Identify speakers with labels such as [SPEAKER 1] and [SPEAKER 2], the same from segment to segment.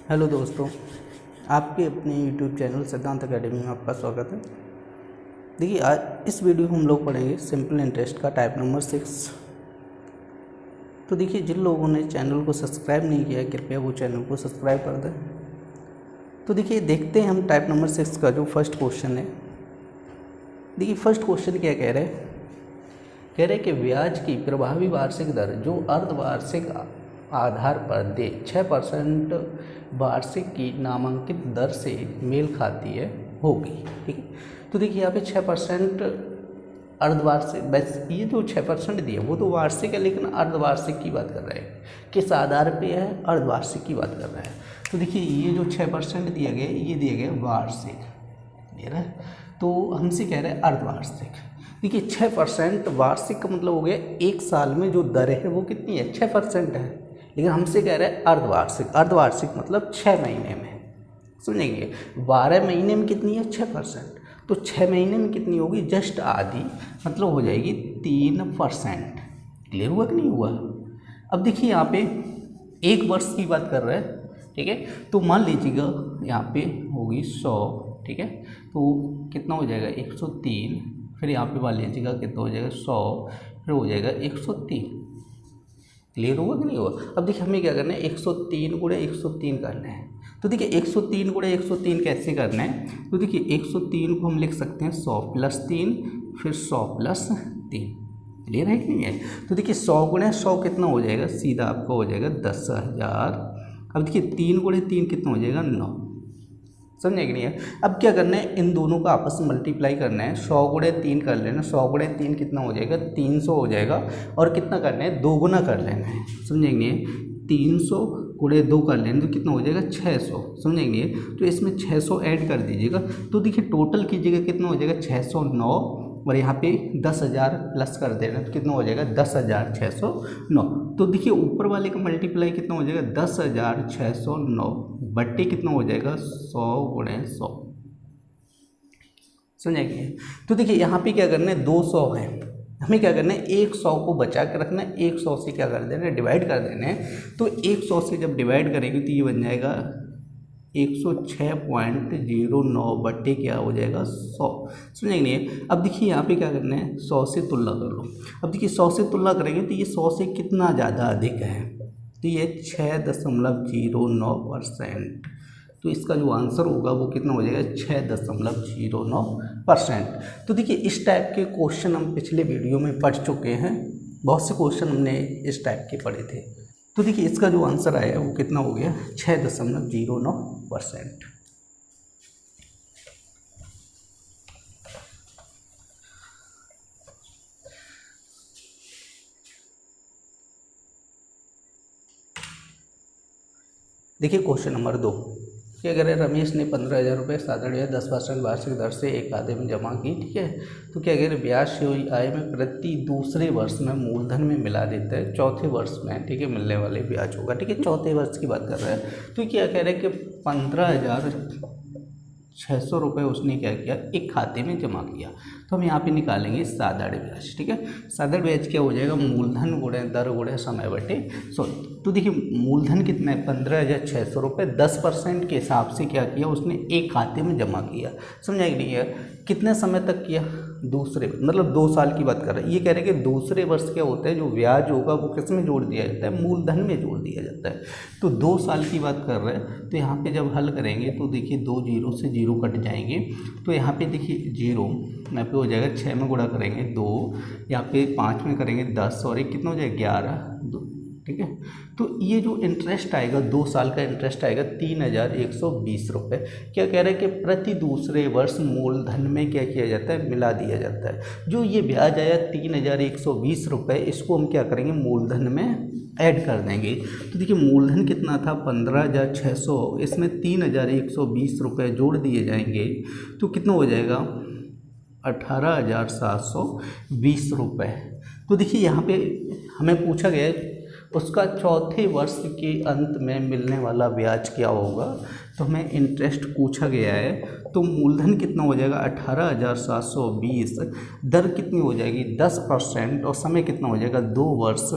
[SPEAKER 1] Hello दोस्तों, आपके अपने यूट्यूब चैनल सिद्धांत अकेडमी में आपका स्वागत है। देखिए, आज इस वीडियो में हम लोग पढ़ेंगे सिंपल इंटरेस्ट का टाइप नंबर 6। तो देखिए, जिन लोगों ने चैनल को सब्सक्राइब नहीं किया है कृपया वो चैनल को सब्सक्राइब कर दें। तो देखिए, देखते हैं हम टाइप नंबर 6 का जो फर्स्ट क्वेश्चन है। देखिए, फर्स्ट क्वेश्चन क्या कह रहे हैं कि ब्याज की प्रभावी वार्षिक दर जो अर्धवार्षिक आधार पर दे 6% वार्षिक की नामांकित दर से मेल खाती है होगी। ठीक है, तो देखिए यहाँ पे 6% अर्धवार्षिक, बस ये जो 6% दिए वो तो वार्षिक है, लेकिन अर्धवार्षिक की बात कर रहे हैं। किस आधार पे है? अर्धवार्षिक की बात कर रहे हैं। तो देखिए, ये जो 6% दिए गए ये दिए गए वार्षिक, ये रहा। तो हमसे कह रहे हैं अर्धवार्षिक। देखिए, 6% वार्षिक का मतलब हो गया एक साल में जो दर है वो कितनी है? 6% है। लेकिन हमसे कह रहे हैं अर्धवार्षिक। अर्धवार्षिक मतलब 6 महीने में, समझेंगे। 12 महीने में कितनी है? 6%। तो 6 महीने में कितनी होगी? जस्ट आधी, मतलब हो जाएगी 3%। क्लियर हुआ कि नहीं हुआ? अब देखिए, यहाँ पे एक वर्ष की बात कर रहे हैं, ठीक है। तो मान लीजिएगा यहाँ पे होगी 100, ठीक है। तो कितना हो जाएगा? 103। फिर यहाँ पे मान लीजिएगा कितना हो जाएगा? 100, फिर हो जाएगा 103। क्लियर हुआ कि नहीं हुआ? अब देखिए, हमें क्या करना है? 103 गुणे 103 करना है। तो देखिए, 103 गुणे 103 कैसे करना है? तो देखिए, 103 को हम लिख सकते हैं 100 + 3, फिर 100 + 3। क्लियर है कि नहीं है? तो देखिए, 100 गुणे 100 कितना हो जाएगा? सीधा आपका हो जाएगा 10,000। अब देखिए, 3 गुणे 3 कितना हो जाएगा? 9। समझे कि नहीं है? अब क्या करना है? इन दोनों का आपस में मल्टीप्लाई करना है। 100 गुणे 3 कर लेना। 100 गुणे 3 कितना हो जाएगा? 300 हो जाएगा। और कितना करना है? 2 गुना कर लेना है। समझेंगे? 300 गुणे 2 कर लेना तो कितना हो जाएगा? 600। समझेंगे? तो इसमें 600 ऐड कर दीजिएगा। तो देखिए, टोटल कीजिएगा कितना हो जाएगा? 609। और यहाँ पे 10,000 प्लस कर देना तो कितना हो जाएगा? 10,609। तो देखिए, ऊपर वाले का मल्टीप्लाई कितना हो जाएगा? 10,609 बट्टे कितना हो जाएगा? 100 गुणे 100। समझेंगे? तो देखिए, यहाँ पे क्या करना है? 200 है, हमें क्या करना है? 100 को बचा के रखना है। 100 से क्या कर देना है? डिवाइड कर देना है। तो 100 से जब डिवाइड करेंगे तो ये बन जाएगा 106.09 बट्टे क्या हो जाएगा? 100। समझेंगे नहीं? अब देखिए, यहाँ पे क्या करना है? 100 से तुलना कर लो। अब देखिए, 100 से तुलना करेंगे तो ये 100 से कितना ज़्यादा अधिक है? तो ये 6.09%। तो इसका जो आंसर होगा वो कितना हो जाएगा? 6.09%। तो देखिए, इस टाइप के क्वेश्चन हम पिछले वीडियो में पढ़ चुके हैं। बहुत से क्वेश्चन हमने इस टाइप के पढ़े थे। तो देखिए, इसका जो आंसर आया वो कितना हो गया? 6.09%। देखिए, क्वेश्चन नंबर 2 क्या कह रहे हैं? रमेश ने 15,000 रुपये साधारण ब्याज 10% वार्षिक दर से एक खाते में जमा की, ठीक है। तो क्या कह रहे हैं? ब्याज से हुई आय में प्रति दूसरे वर्ष में मूलधन में मिला देता है चौथे वर्ष में, ठीक है, मिलने वाले ब्याज होगा, ठीक है। चौथे वर्ष की बात कर रहे हैं। तो क्या कह रहे हैं कि 15,600 रुपये उसने क्या किया? एक खाते में जमा किया। तो हम यहाँ पे निकालेंगे साधारण ब्याज, ठीक है। साधारण ब्याज क्या हो जाएगा? मूलधन गुणे दर गुणे समय बटे 100। तो देखिए, मूलधन कितना है? 15,600 रुपये। 10% के हिसाब से क्या किया उसने? एक खाते में जमा किया। समझा कि नहीं है? कितने समय तक किया? दूसरे, मतलब 2 साल की बात कर रहे हैं। ये कह रहे हैं कि दूसरे वर्ष क्या होता है? जो ब्याज होगा वो किस में जोड़ दिया जाता है? मूलधन में जोड़ दिया जाता है। तो 2 साल की बात कर रहे हैं। तो यहाँ पे जब हल करेंगे तो देखिए, 2 जीरो से जीरो कट जाएंगे। तो यहाँ पे देखिए, जीरो यहाँ पे हो जाएगा, 6 में गुणा करेंगे 2, यहाँ पे 5 में करेंगे 10, और एक कितना हो जाएगा? 11, 2, ठीक है। तो ये जो इंटरेस्ट आएगा, 2 साल का इंटरेस्ट आएगा 3,120 रुपये। क्या कह रहे हैं कि प्रति दूसरे वर्ष मूलधन में क्या किया जाता है? मिला दिया जाता है। जो ये ब्याज आया 3,120 रुपये, इसको हम क्या करेंगे? मूलधन में ऐड कर देंगे। तो देखिए, मूलधन कितना था? 15,600, इसमें 3,120 रुपये जोड़ दिए जाएंगे तो कितना हो जाएगा? 18,720 रुपये। तो देखिए, यहाँ पे हमें पूछा गया है उसका चौथे वर्ष के अंत में मिलने वाला ब्याज क्या होगा। तो हमें इंटरेस्ट पूछा गया है। तो मूलधन कितना हो जाएगा? 18,720। दर कितनी हो जाएगी? 10%। और समय कितना हो जाएगा? 2 वर्ष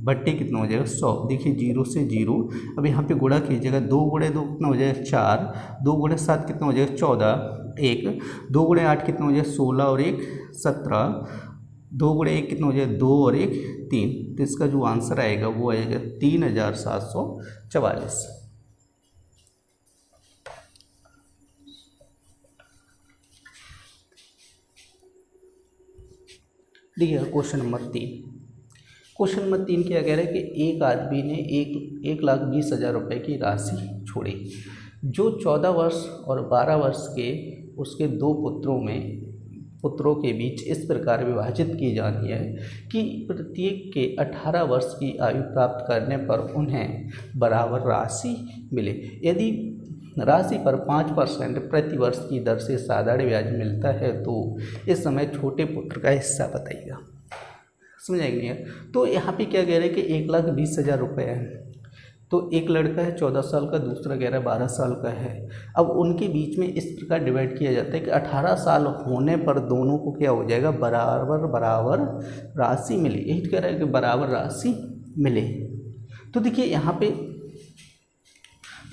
[SPEAKER 1] बट्टे कितना हो जाएगा 100। देखिए 0 से 0, अब यहाँ पे गुणा कीजिएगा, 2 गुणे 2 कितना हो जाएगा 4, 2 गुणे 7 कितना हो जाएगा 14, 1, 2 गुणे 8 कितना हो जाएगा 16 और 1 17, 2 गुणे 1 कितना हो जाएगा 2 और 1 3। तो इसका जो आंसर आएगा वो आएगा 3744। देखिए क्वेश्चन नंबर 3। क्वेश्चन नंबर 3 क्या कह रहा है कि एक आदमी ने 1,20,000 रुपये की राशि छोड़ी, जो 14 वर्ष और 12 वर्ष के उसके दो पुत्रों के बीच इस प्रकार विभाजित की जानी है कि प्रत्येक के 18 वर्ष की आयु प्राप्त करने पर उन्हें बराबर राशि मिले। यदि राशि पर 5% प्रति वर्ष की दर से साधारण ब्याज मिलता है तो इस समय छोटे पुत्र का हिस्सा बताइएगा। समझाएंगे यार। तो यहाँ पे क्या कह रहे हैं कि 1,20,000 रुपये है, तो एक लड़का है 14 साल का, दूसरा कह रहा है 12 साल का है। अब उनके बीच में इस प्रकार डिवाइड किया जाता है कि 18 साल होने पर दोनों को क्या हो जाएगा, बराबर राशि मिले। यही कह रहा है कि बराबर राशि मिले। तो देखिए यहाँ पे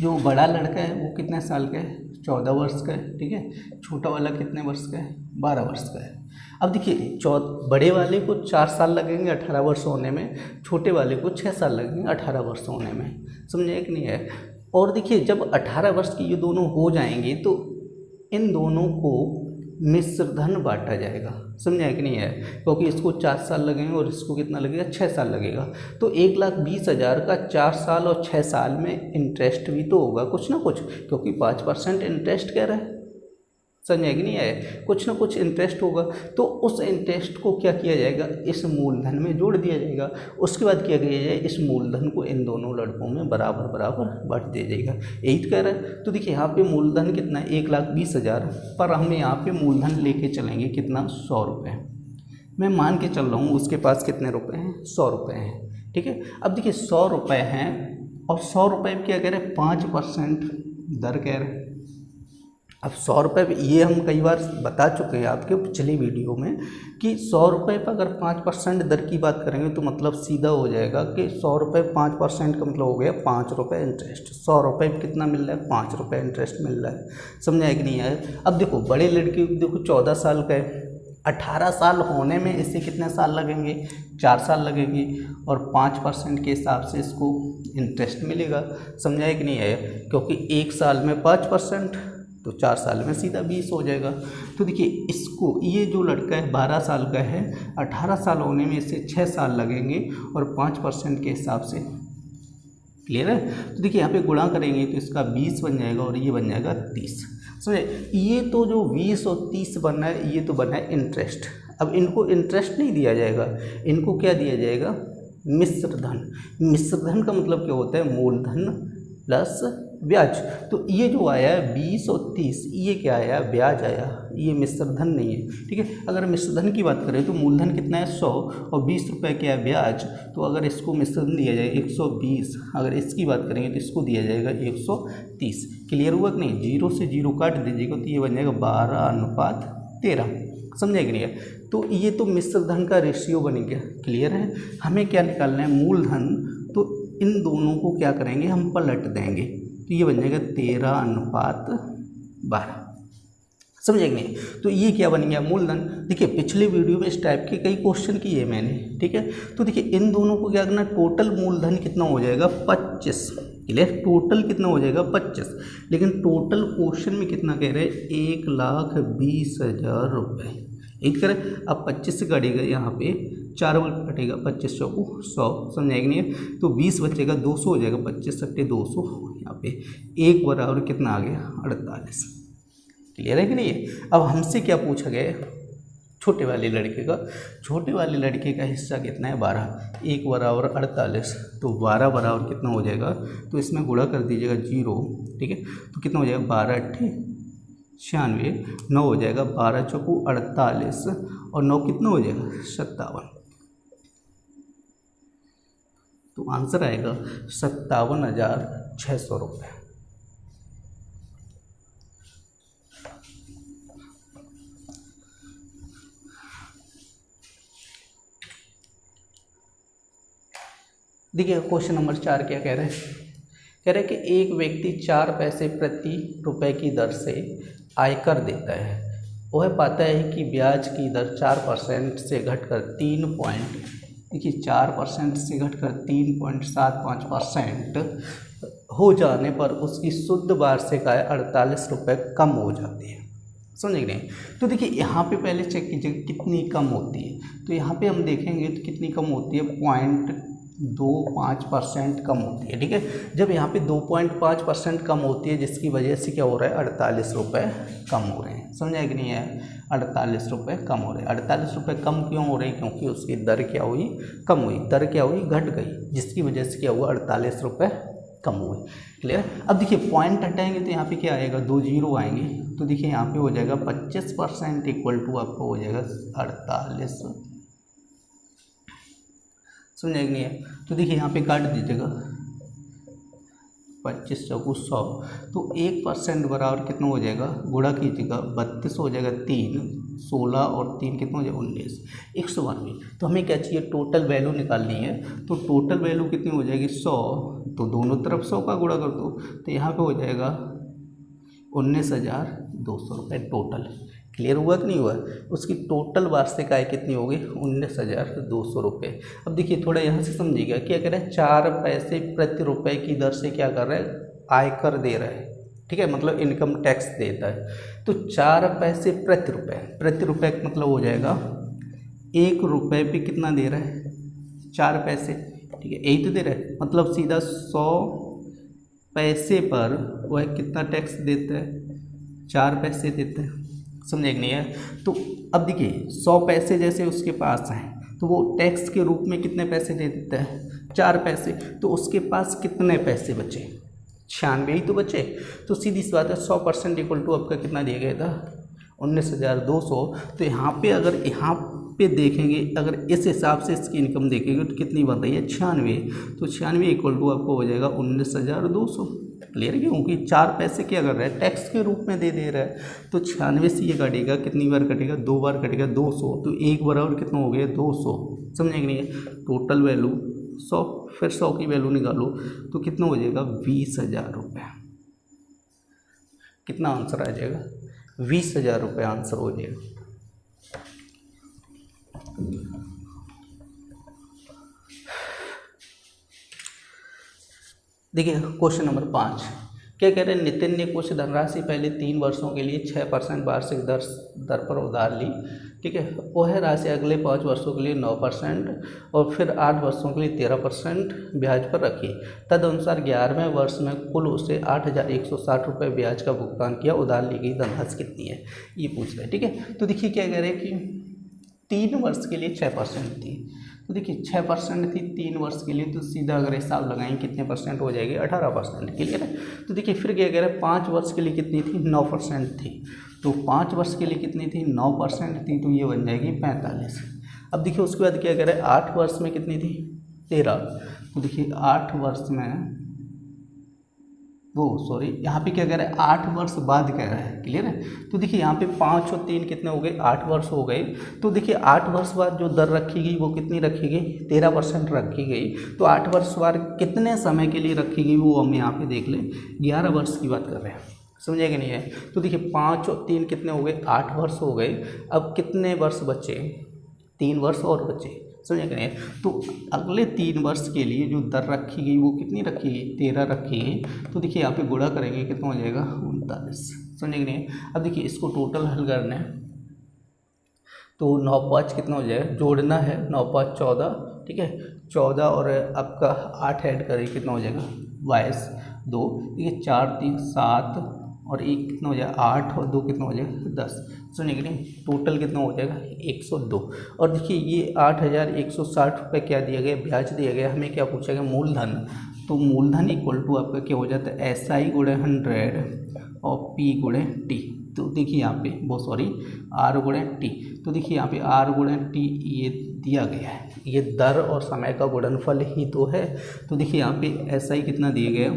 [SPEAKER 1] जो बड़ा लड़का है वो कितने साल का है, 14 वर्ष का है, ठीक है। छोटा वाला कितने वर्ष का है, 12 वर्ष का है। अब देखिए बड़े वाले को 4 साल लगेंगे 18 वर्ष होने में, छोटे वाले को 6 साल लगेंगे 18 वर्ष होने में। समझे कि नहीं है। और देखिए जब 18 वर्ष की ये दोनों हो जाएंगे तो इन दोनों को मिश्र धन बांटा जाएगा। समझा कि नहीं है, क्योंकि इसको 4 साल लगेंगे और इसको कितना लगेगा, 6 साल लगेगा। तो 1,20,000 का 4 साल और 6 साल में इंटरेस्ट भी तो होगा कुछ ना कुछ, क्योंकि 5% इंटरेस्ट कह रहा है। समझा कि नहीं है, कुछ ना कुछ इंटरेस्ट होगा। तो उस इंटरेस्ट को क्या किया जाएगा, इस मूलधन में जोड़ दिया जाएगा। उसके बाद क्या किया जाए, इस मूलधन को इन दोनों लड़कों में बराबर बांट दिया जाएगा। यही तो कह रहा है। तो देखिए यहाँ पे मूलधन कितना है, 1,20,000, पर हम यहाँ पे मूलधन लेके चलेंगे कितना, 100 रुपये। मैं मान के चल रहा हूँ उसके पास कितने रुपये हैं, 100 रुपये हैं, ठीक है। अब देखिए 100 रुपये हैं और 100 रुपये क्या कह रहे हैं, 5% दर कह रहे हैं। अब 100 रुपये ये हम कई बार बता चुके हैं आपके पिछले वीडियो में कि 100 रुपये पर अगर 5% दर की बात करेंगे तो मतलब सीधा हो जाएगा कि 100 रुपये 5% का मतलब हो गया 5 रुपये इंटरेस्ट। 100 रुपये कितना मिल रहा है, 5 रुपये इंटरेस्ट मिल रहा है। समझा कि नहीं है। अब देखो बड़े लड़के देखो 14 साल का है, 18 साल होने में इससे कितने साल लगेंगे, 4 साल लगेंगे, और 5% के हिसाब से इसको इंटरेस्ट मिलेगा। समझा कि नहीं है, क्योंकि 1 साल में 5% तो 4 साल में सीधा 20 हो जाएगा। तो देखिए इसको, ये जो लड़का है 12 साल का है, 18 साल होने में इससे 6 साल लगेंगे और 5% के हिसाब से। क्लियर है। तो देखिए यहाँ पे गुणा करेंगे तो इसका 20 बन जाएगा और ये बन जाएगा 30। समझे। ये तो जो 20 और 30 बनना है ये तो बनना है इंटरेस्ट। अब इनको इंटरेस्ट नहीं दिया जाएगा, इनको क्या दिया जाएगा, मिश्र धन। मिश्र धन का मतलब क्या होता है, मूलधन प्लस ब्याज। तो ये जो आया है 20 और 30, ये क्या आया, ब्याज आया, ये मिश्र धन नहीं है, ठीक है। अगर मिश्र धन की बात करें तो मूलधन कितना है 100 और 20 रुपये क्या है ब्याज। तो अगर इसको मिश्र धन दिया जाए 120, अगर इसकी बात करेंगे तो इसको दिया जाएगा 130। क्लियर हुआ कि नहीं। 0 से 0 काट दीजिएगा तो ये बन जाएगा 12:13। समझे कि नहीं है। तो ये तो मिश्र धन का रेशियो बन गया। क्लियर है। हमें क्या निकालना है, मूलधन। तो इन दोनों को क्या करेंगे, हम पलट देंगे तो ये बन जाएगा 13:12। समझे कि नहीं। तो ये क्या बन गया, मूलधन। देखिए पिछले वीडियो में इस टाइप के कई क्वेश्चन किए मैंने, ठीक है। तो देखिए इन दोनों को क्या करना, टोटल मूलधन कितना हो जाएगा, 25। क्लियर। टोटल कितना हो जाएगा, 25। लेकिन टोटल क्वेश्चन में कितना कह रहे हैं, 1,20,000 रुपये। एक करें, अब 25 से कटेगा, यहाँ पे 4 बार कटेगा, 25 चौको 100। समझाएगा नहीं है। तो 20 बचेगा, 200 हो जाएगा, 25 सट्टे 200। यहाँ पे 1 बराबर कितना आ गया, 48। क्लियर है कि नहीं है। अब हमसे क्या पूछा गया, छोटे वाले लड़के का। छोटे वाले लड़के का हिस्सा कितना है, 12। 1 बराबर 48, तो 12 बराबर कितना हो जाएगा, तो इसमें गुणा कर दीजिएगा 0, ठीक है। तो कितना हो जाएगा, 12×8 96, 9 हो जाएगा, 12 चौको 48 और 9 कितना हो जाएगा, 57। तो आंसर आएगा 57,600 रुपये। देखिए क्वेश्चन नंबर 4 क्या कह रहे हैं, कह रहे हैं कि एक व्यक्ति 4 पैसे प्रति रुपए की दर से आयकर देता है। वह पाता है कि ब्याज की दर 4% से घटकर 4% से घटकर 3.75% हो जाने पर उसकी शुद्ध वार्षिक आय 48 रुपये कम हो जाती है। समझे कि नहीं? तो देखिए यहाँ पे पहले चेक कीजिए कितनी कम होती है। तो यहाँ पे हम देखेंगे तो कितनी कम होती है, 0.25% कम होती है। ठीक है, जब यहाँ पे 2.5% कम होती है जिसकी वजह से क्या हो रहा है, 48 रुपये कम हो रहे हैं। समझा कि नहीं है, 48 रुपये कम हो रहे हैं। 48 रुपये कम क्यों हो रहे हैं, क्योंकि उसकी दर क्या हुई, कम हुई। दर क्या हुई, घट गई, जिसकी वजह से क्या हुआ, 48 रुपये कम हुए। क्लियर? अब देखिए पॉइंट हटाएंगे तो यहाँ पे क्या आएगा, 2 जीरो आएंगे। तो देखिए यहाँ पे हो जाएगा 25% इक्वल टू आपको हो जाएगा 48। समझा कि नहीं है? तो देखिए यहाँ पे काट दीजिएगा, 25 चौको 100, तो 1% बराबर कितना हो जाएगा, गुणा कीजिएगा, 32 हो जाएगा, 3 16 और 3 कितना हो जाएगा, 19, 192। तो हमें क्या चाहिए, टोटल वैल्यू निकालनी है। तो टोटल वैल्यू कितनी हो जाएगी, 100, तो दोनों तरफ 100 का गुणा कर दो, तो यहाँ पे हो जाएगा 19,200 रुपये टोटल। क्लियर हुआ कि नहीं हुआ? उसकी टोटल वार्षिक आय कितनी होगी, 19,200 रुपये। अब देखिए थोड़ा यहाँ से समझिएगा, क्या कह रहे हैं, 4 पैसे प्रति रुपये की दर से क्या कर रहे हैं, आयकर दे रहे हैं। ठीक है, मतलब इनकम टैक्स देता है। तो 4 पैसे प्रति रुपये का मतलब हो जाएगा 1 रुपये पे कितना दे रहा है, 4 पैसे। ठीक है, यही तो दे रहा है, मतलब सीधा 100 पैसे पर वह कितना टैक्स देता है, 4 पैसे देते हैं। समझे कि नहीं है? तो अब देखिए 100 पैसे जैसे उसके पास हैं तो वो टैक्स के रूप में कितने पैसे दे देता है, 4 पैसे। तो उसके पास कितने पैसे बचे, 96 ही तो बचे। तो सीधी सी बात है, 100% इक्वल टू आपका कितना दिया गया था, 19,200। तो यहाँ पे अगर यहाँ पे देखेंगे, अगर इस हिसाब से इसकी इनकम देखेंगे तो कितनी बन रही है, 96। तो 96 इक्वल टू आपको हो जाएगा 19,200। क्लियर है? क्योंकि 4 पैसे क्या कर रहा है, टैक्स के रूप में दे रहा है। तो 96 से ये कटेगा, कितनी बार कटेगा, 2 बार कटेगा, 200। तो 1 बराबर कितना हो गया, 200। समझे कि नहीं है? टोटल वैल्यू 100, फिर 100 की वैल्यू निकालो तो कितना हो जाएगा, 20,000 रुपये। कितना आंसर आ जाएगा, 20,000 रुपये आंसर हो जाएगा। देखिए क्वेश्चन नंबर 5 क्या कह रहे हैं, नितिन ने कुछ धनराशि पहले 3 वर्षों के लिए 6% वार्षिक दर पर उधार ली। ठीक है, वह राशि अगले 5 वर्षों के लिए 9% और फिर 8 वर्षों के लिए 13% ब्याज पर रखी। तदनुसार 11वें वर्ष में कुल उसे 8,160 रुपये ब्याज का भुगतान किया। उधार ली गई धनराशि कितनी है, ये पूछ रहे हैं। ठीक है, तो देखिए क्या कह रहे हैं कि 3 वर्ष के लिए 6% थी। तो देखिए 6% थी 3 वर्ष के लिए, तो सीधा अगर हिसाब लगाएंगे कितने परसेंट हो जाएगी, 18%। क्लियर है? तो देखिए फिर क्या कह रहे हैं, 5 वर्ष के लिए कितनी थी, 9% थी। तो 5 वर्ष के लिए कितनी थी, 9% थी, तो ये बन जाएगी 45। अब देखिए उसके बाद क्या कह रहे हैं, 8 वर्ष में कितनी थी, 13। तो देखिए 8 वर्ष में यहाँ पे क्या कह रहा है, 8 वर्ष बाद कह रहा है। क्लियर है? तो देखिए यहाँ पे 5 और 3 कितने हो गए, 8 वर्ष हो गए। तो देखिए 8 वर्ष बाद जो दर रखी गई वो कितनी रखी गई, 13% रखी गई। तो 8 वर्ष बाद कितने समय के लिए रखी गई वो हम यहाँ पे देख लें, 11 वर्ष की बात कर रहे हैं। समझे कि नहीं है? तो देखिए 5 और 3 कितने हो गए, 8 वर्ष हो गए। अब कितने वर्ष बचे, 3 वर्ष और बचे। समझे कि नहीं? तो अगले 3 वर्ष के लिए जो दर रखी गई वो कितनी रखी गई, 13 रखी गई। तो देखिए यहाँ पे गुणा करेंगे कितना हो जाएगा, 39। समझे कि नहीं? अब देखिए इसको टोटल हल करना है तो 9 5 कितना हो जाएगा, जोड़ना है, 9 5 14। ठीक है, 14 और आपका 8 ऐड करेंगे कितना हो जाएगा, 22 2। देखिए 4 3 7 और 1 कितना हो जाएगा, 8 और 2 कितना हो जाएगा, 10। सुनिए कि नहीं, टोटल कितना हो जाएगा, 102। और देखिए ये 8,160 रुपये क्या दिया गया, ब्याज दिया गया। हमें क्या पूछा गया, मूलधन। तो मूलधन इक्वल टू आपका क्या हो जाता है, SI गुणे 100 और P गुणे T। तो देखिए यहाँ पे R गुणे T। तो देखिए यहाँ पे R गुणे T ये दिया गया है, ये दर और समय का गुणनफल ही तो है। तो देखिए यहाँ पे SI कितना दिया गया,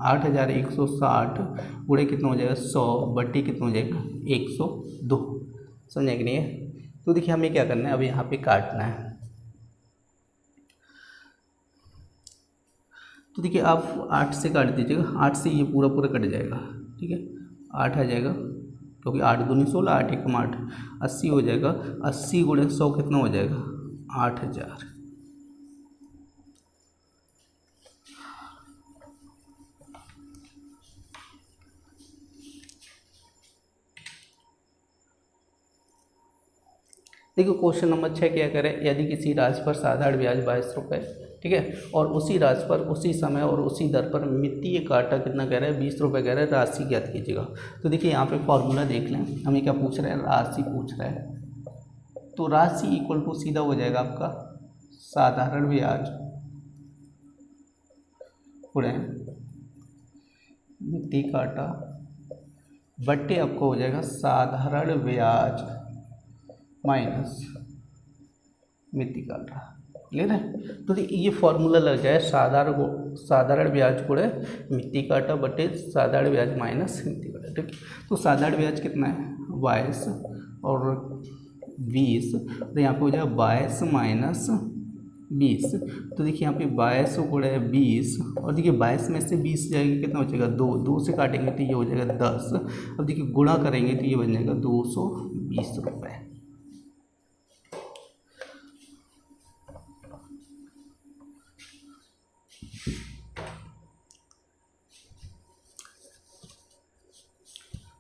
[SPEAKER 1] 8,160 गुणे कितना हो जाएगा, 100 बट्टी कितना हो जाएगा, 102। समझे कि नहीं है? तो देखिए हमें क्या करना है, अब यहाँ पे काटना है। तो देखिए आप 8 से काट दीजिएगा, 8 से ये पूरा पूरा कट जाएगा, ठीक है, 8 आ जाएगा क्योंकि 8 दूनी 16, 8 एकम 8, 80 हो जाएगा। 80 गुणे 100 कितना हो जाएगा? 8000। देखिए क्वेश्चन नंबर 6 क्या करें, यदि किसी राशि पर साधारण ब्याज 22 रुपये, ठीक है, और उसी राशि पर उसी समय और उसी दर पर मितीय काटा कितना कह रहा है? 20 रुपये कह रहा है, राशि ज्ञात कीजिएगा। तो देखिए यहाँ पे फॉर्मूला देख लें, हमें क्या पूछ रहे हैं? राशि पूछ रहा है। तो राशि इक्वल टू सीधा हो जाएगा आपका साधारण ब्याज गुणे मितीय काटा बट्टे आपको हो जाएगा साधारण ब्याज माइनस मितीय काटा। क्लियर है? तो ये फॉर्मूला लग जाए साधारण ब्याज गुणे मितीय काटा बटे साधारण ब्याज माइनस मितीय काटा। ठीक, तो साधारण ब्याज कितना है? 22 और 20, तो यहाँ पे हो जाएगा 22 माइनस 20। तो देखिए यहाँ पे 22 गुणे 20, और देखिए 22 में से 20 जाएगी, कितना बचेगा? 2 से काटेंगे तो ये हो जाएगा 10। अब देखिए गुणा करेंगे तो ये बन जाएगा 220 रुपये।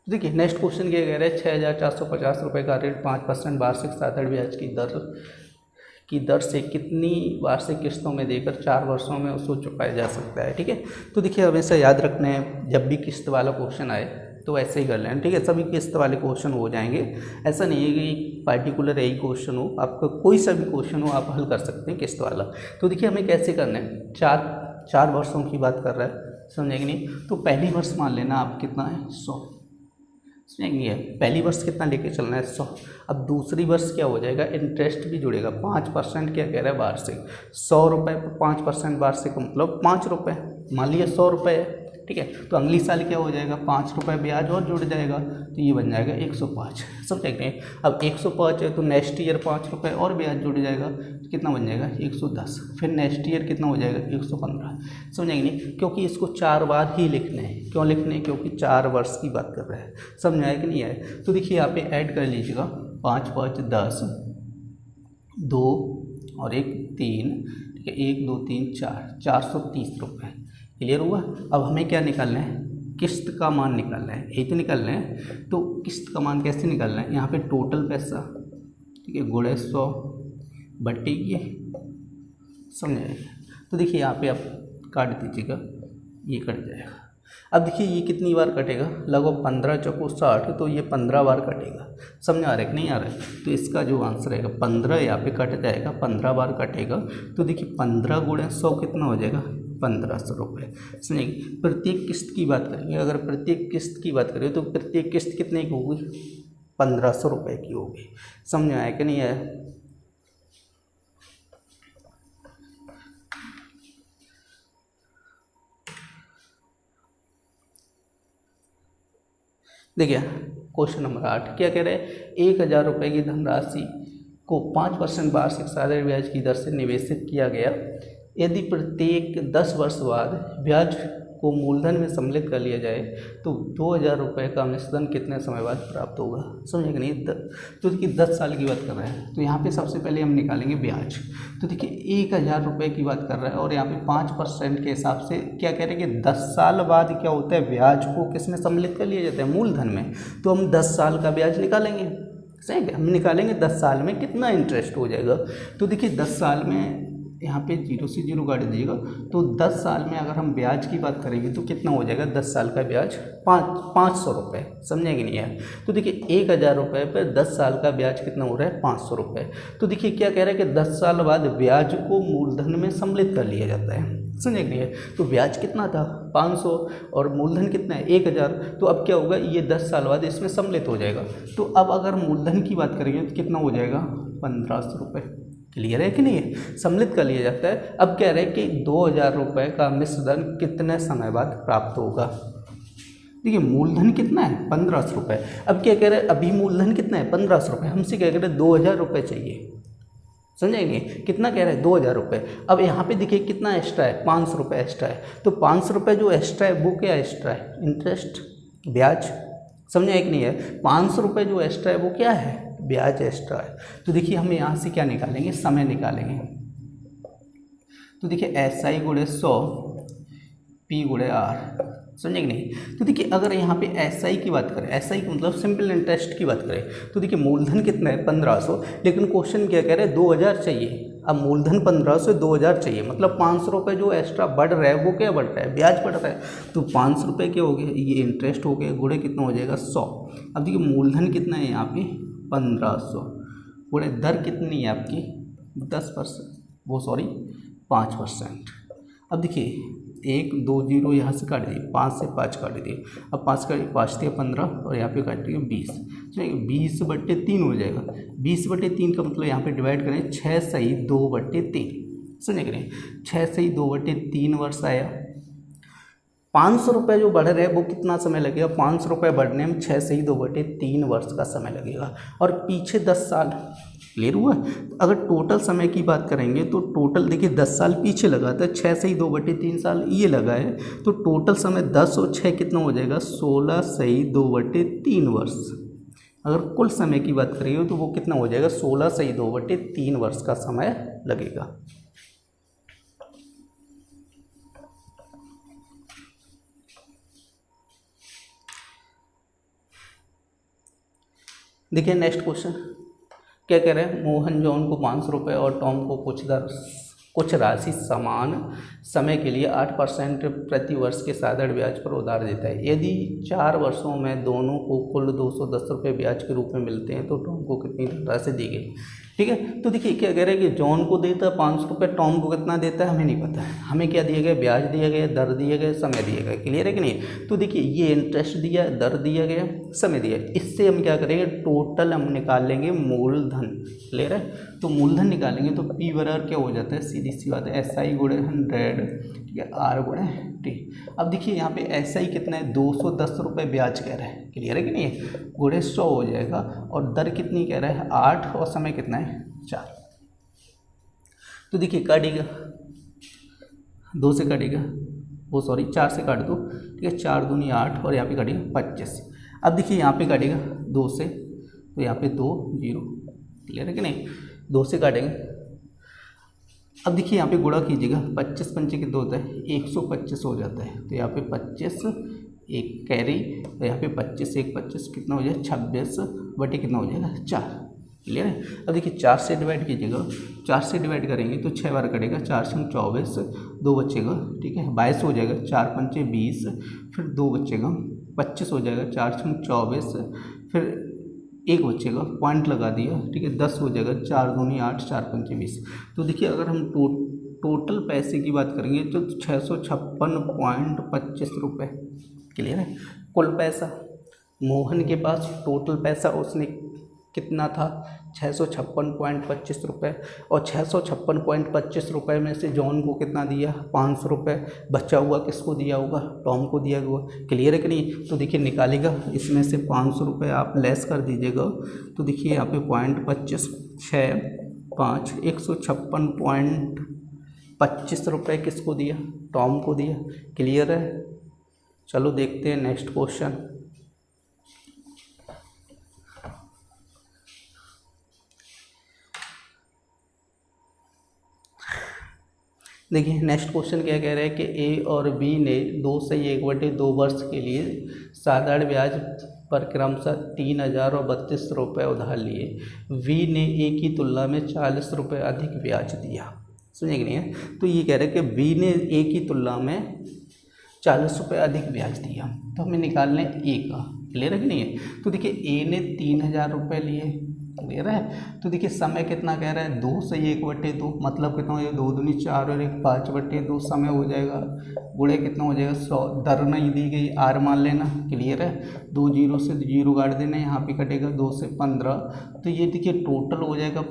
[SPEAKER 1] देखिए नेक्स्ट क्वेश्चन क्या कह रहे हैं? 6450 रुपये का ऋण 5% वार्षिक साधारण ब्याज की दर से कितनी वार्षिक किस्तों में देकर 4 वर्षों में उसको चुकाया जा सकता है। ठीक है, तो देखिए हमेशा याद रखना है, जब भी किस्त वाला क्वेश्चन आए तो ऐसे ही कर लेना। ठीक है, सभी किस्त वाले क्वेश्चन हो जाएंगे, ऐसा नहीं है कि पर्टिकुलर यही क्वेश्चन हो, आपका कोई सा भी क्वेश्चन हो आप हल कर सकते हैं किस्त वाला। तो देखिए हमें कैसे करना है, चार वर्षों की बात कर रहा है, समझेंगे नहीं? तो पहली वर्ष मान लेना आप कितना है? 100, समझेंगे? पहली वर्ष कितना लेके चलना है? 100। अब दूसरी वर्ष क्या हो जाएगा? इंटरेस्ट भी जुड़ेगा, 5% क्या कह रहा है? वार्षिक। 100 रुपये पर 5% वार्षिक मतलब 5 रुपये, मान लिया 100 रुपये है। ठीक है, तो अगली साल क्या हो जाएगा? 5 रुपये ब्याज और जुड़ जाएगा, तो ये बन जाएगा 105। समझेंगे? अब 105 है तो नेक्स्ट ईयर 5 रुपये और ब्याज जुड़ जाएगा, तो कितना बन जाएगा? 110। फिर नेक्स्ट ईयर कितना हो जाएगा? 115। समझेंगे नहीं? क्योंकि इसको 4 बार ही लिखने हैं। क्यों लिखने हैं? क्योंकि 4 वर्ष की बात कर रहा है। समझ आया कि नहीं आया? तो देखिए यहाँ पे ऐड कर लीजिएगा, 5 5 10, 2 और 1 3, ठीक है, 1 2 3 4, 430 रुपये। क्लियर हुआ? अब हमें क्या निकालना है? किस्त का मान निकालना है, यही तो निकालना है। तो किस्त का मान कैसे निकालना है? यहाँ पे टोटल पैसा, ठीक है, गुणे 100 बट्टे ये, समझे? तो देखिए यहाँ पे आप काट दीजिएगा, ये कट जाएगा। अब देखिए ये कितनी बार कटेगा? लगभग 15 चौको 60, तो ये 15 बार कटेगा। समझ आ रहा है कि नहीं आ रहा है? तो इसका जो आंसर रहेगा 15 यहाँ पे कट जाएगा, 15 बार कटेगा। तो देखिए 15 गुणे 100 कितना हो जाएगा? 1500 रुपये। समझेंगे? प्रत्येक किस्त की बात करेंगे, अगर प्रत्येक किस्त की बात करें तो प्रत्येक किस्त कितने की होगी? 1500 रुपये की होगी। समझ आया कि नहीं आया? देखिए क्वेश्चन नंबर 8 क्या कह रहे हैं? 1000 रुपये की धनराशि को 5% वार्षिक साधारण ब्याज की दर से निवेशित किया गया। यदि प्रत्येक 10 वर्ष बाद ब्याज को मूलधन में सम्मिलित कर लिया जाए तो 2000 रुपये का मिश्रण कितने समय बाद प्राप्त होगा? समझे कि नहीं? तो देखिए 10 साल की बात कर रहे हैं, तो यहाँ पे सबसे पहले हम निकालेंगे ब्याज। तो देखिए 1000 रुपये की बात कर रहा है और यहाँ पे 5% के हिसाब से क्या कह रहे हैं कि 10 साल बाद क्या होता है? ब्याज को किस में सम्मिलित कर लिया जाता है? मूलधन में। तो हम 10 साल का ब्याज निकालेंगे, सही? हम निकालेंगे 10 साल में कितना इंटरेस्ट हो जाएगा। तो देखिए 10 साल में यहाँ पे 0 से 0 काट दीजिएगा, तो 10 साल में अगर हम ब्याज की बात करेंगे तो कितना हो जाएगा? 10 साल का ब्याज 500 रुपये। समझेंगे नहीं यार? तो देखिए 1000 रुपये पर 10 साल का ब्याज कितना हो रहा है? 500 रुपये। तो देखिए क्या कह रहा है कि 10 साल बाद ब्याज को मूलधन में सम्मिलित कर लिया जाता है। समझेंगे नहीं? तो ब्याज कितना था? 500 और मूलधन कितना है? 1000। तो अब क्या होगा? ये 10 साल बाद इसमें सम्मिलित हो जाएगा। तो अब अगर मूलधन की बात करेंगे तो कितना हो जाएगा? 1500 रुपये। क्लियर है कि नहीं है? सम्मिलित कर लिया जाता है। अब कह रहे हैं कि 2000 रुपये का मिश्रण कितने समय बाद प्राप्त होगा? देखिए मूलधन कितना है? 1500 रुपये। अब क्या कह रहे हैं? अभी मूलधन कितना है? 1500 रुपये। हमसे क्या कह रहे हैं? 2000 रुपये चाहिए। समझे नहीं? कितना कह रहा है 2000 रुपये। अब यहाँ पे देखिए कितना एक्स्ट्रा है, 500 रुपये एक्स्ट्रा है। तो 500 रुपये जो एक्स्ट्रा है वो क्या एक्स्ट्रा है? इंटरेस्ट, ब्याज। समझे एक नहीं है? 500 रुपये जो एक्स्ट्रा है वो क्या है? ब्याज एक्स्ट्रा है। तो देखिए हम यहाँ से क्या निकालेंगे? समय निकालेंगे। तो देखिए SI गुणे 100 P गुणे R, समझे कि नहीं? तो देखिए अगर यहाँ पे SI की बात करें, SI का मतलब सिंपल इंटरेस्ट की बात करें, तो देखिए मूलधन कितना है 1500, लेकिन क्वेश्चन क्या कह रहे हैं 2000 चाहिए। अब मूलधन 1500 से 2000 चाहिए, मतलब 500 रुपये जो एक्स्ट्रा बढ़ रहा है वो क्या बढ़ रहा है? ब्याज बढ़ रहा है। तो 500 रुपये क्या हो गया? ये इंटरेस्ट हो गया, गुणे कितना हो जाएगा? 100। अब देखिए मूलधन कितना है यहाँ पे? 1500, गुणे दर कितनी है आपकी? 10%, वो सॉरी 5%। अब देखिए 1 2 0 यहाँ से काट दिए, 5 से 5 काट दिए। अब 5 का 5 दिया 15 और यहाँ पे काट दिए 20, चलिए 20/3 हो जाएगा। 20/3 का मतलब यहाँ पे डिवाइड करें 6 सही 2/3, समझे कि नहीं? 6 सही 2/3 वर्ष आया। 500 रुपये जो बढ़ रहे हैं वो कितना समय लगेगा? 500 रुपये बढ़ने में 6 सही 2/3 वर्ष का समय लगेगा। और पीछे 10 साल, क्लियर हुआ? अगर टोटल समय की बात करेंगे तो टोटल देखिए 10 साल पीछे लगा था, 6 सही 2/3 साल ये लगा है, तो टोटल समय 10 और 6 कितना हो जाएगा? 16 सही 2/3 वर्ष। अगर कुल समय की बात करेंगे तो वो कितना हो जाएगा? 16 सही 2/3 वर्ष का समय लगेगा। देखिए नेक्स्ट क्वेश्चन क्या कह रहे हैं? मोहन जॉन को 500 रुपये और टॉम को कुछ राशि समान समय के लिए 8% प्रति वर्ष के साधारण ब्याज पर उधार देता है। यदि 4 वर्षों में दोनों को कुल 210 रुपये ब्याज के रूप में मिलते हैं तो टॉम को कितनी राशि दी गई? ठीक है, तो देखिए क्या कह रहे हैं कि जॉन को देता है 500 रुपये, टॉम को कितना देता है हमें नहीं पता है। हमें क्या दिया गया? ब्याज दिया गया, दर दिया गया, समय दिया गया। क्लियर है कि नहीं? तो देखिए ये इंटरेस्ट दिया, दर दिया गया, समय दिया। इससे हम क्या करेंगे? टोटल हम निकाल लेंगे मूलधन। क्लियर है? तो मूलधन निकालेंगे तो P बराबर क्या हो जाता है? सीधी सी बात है SI गुणे 100, ठीक है, R गुणे T। अब देखिए यहाँ पे SI कितना है? 210 रुपये ब्याज कह रहा है। क्लियर है कि नहीं? गुणे 100 हो जाएगा। और दर कितनी कह रहा है? 8, और समय कितना है? 4। तो देखिए काटेगा, 2 से काटेगा, वो सॉरी 4 से काट दो, ठीक है, 4 दूनी 8 और यहाँ पे काटेगा 25। अब देखिए यहाँ पे काटेगा 2 से, तो यहाँ पे 2 0। क्लियर है कि नहीं? 2 से काटेंगे। अब देखिए यहाँ पे गुणा कीजिएगा, 25 पंचे कितना होता है? 125 हो जाता है। तो यहाँ पे 25 एक कैरी, तो यहाँ पे 25 1 25 कितना हो जाएगा? 26 बटे कितना हो जाएगा? 4। क्लियर है? अब देखिए 4 से डिवाइड कीजिएगा, 4 से डिवाइड करेंगे तो 6 बार कटेगा, 4 से 24, 2 बचेगा, ठीक है, 22 हो जाएगा, 4 पंचे 20, फिर 2 बचेगा, 25 हो जाएगा, 4 से 24, फिर 1 बचेगा, पॉइंट लगा दिया, ठीक है, 10 हो जाएगा, 4 दूनी 8, 4 पंचे 20। तो देखिए अगर हम टोटल पैसे की बात करेंगे तो 656.25 रुपये। क्लियर है? कुल पैसा मोहन के पास टोटल पैसा उसने कितना था? 656.25 रुपये। और 656.25 रुपये में से जॉन को कितना दिया? 500 रुपये। बचा हुआ किसको दिया होगा? टॉम को दिया हुआ। क्लियर है कि नहीं? तो देखिए निकालेगा, इसमें से 500 रुपये आप लेस कर दीजिएगा, तो देखिए यहाँ पे 0.25 6 5 156.25 रुपये किसको दिया? टॉम को दिया। क्लियर है? चलो देखते हैं नेक्स्ट क्वेश्चन। देखिए नेक्स्ट क्वेश्चन क्या कह रहे हैं कि ए और बी ने 2 से 1/2 वर्ष के लिए साधारण ब्याज पर क्रमशः 3000 और 32 रुपये उधार लिए। वी ने ए की तुलना में 40 रुपये अधिक ब्याज दिया। सुनिए कि नहीं है? तो ये कह रहे हैं कि बी ने ए की तुलना में 40 रुपये अधिक ब्याज दिया, तो हमें निकालना है ए का। क्लियर है कि नहीं है? तो देखिए ए ने 3000 रुपये लिए। क्लियर है? तो देखिए समय कितना कह रहा है? 2 से 1/2, मतलब कितना हो जाएगा? 2 दूनी 4 और 1 5/2 समय हो जाएगा। गुणे कितना हो जाएगा? 100। दर नहीं दी गई, आर मान लेना। क्लियर है? 2 0 से 0 काट देना, यहाँ पे कटेगा 2 से 15, तो ये देखिए टोटल हो जाएगा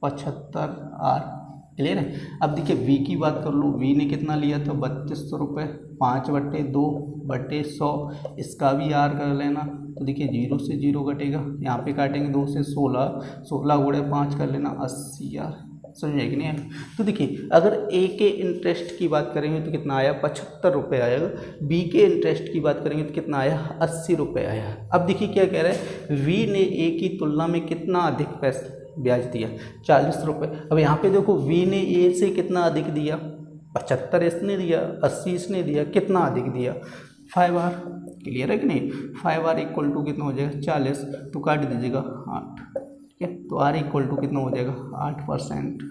[SPEAKER 1] 75 आर। क्लियर है। अब देखिए वी की बात कर लो, वी ने कितना लिया था 3200 रुपये, 5/2/100, इसका भी आर कर लेना। तो देखिए 0 से 0 घटेगा, यहाँ पे काटेंगे 2 से 16, 16 गुणे 5 कर लेना 80,000। समझे कि नहीं? तो देखिए अगर ए के इंटरेस्ट की बात करेंगे तो कितना आया 75 रुपये आएगा, बी के इंटरेस्ट की बात करेंगे तो कितना आया 80 रुपये आया। अब देखिए क्या कह रहा है, वी ने ए की तुलना में कितना अधिक पैसा ब्याज दिया 40 रुपये। अब यहाँ पे देखो वी ने ए से कितना अधिक दिया, 75 इसने दिया, 80 इसने दिया, कितना अधिक दिया 5R। क्लियर है कि नहीं? 5R इक्वल टू कितना हो जाएगा 40, तो काट दीजिएगा 8। ठीक है, तो R इक्वल टू कितना हो जाएगा 8%।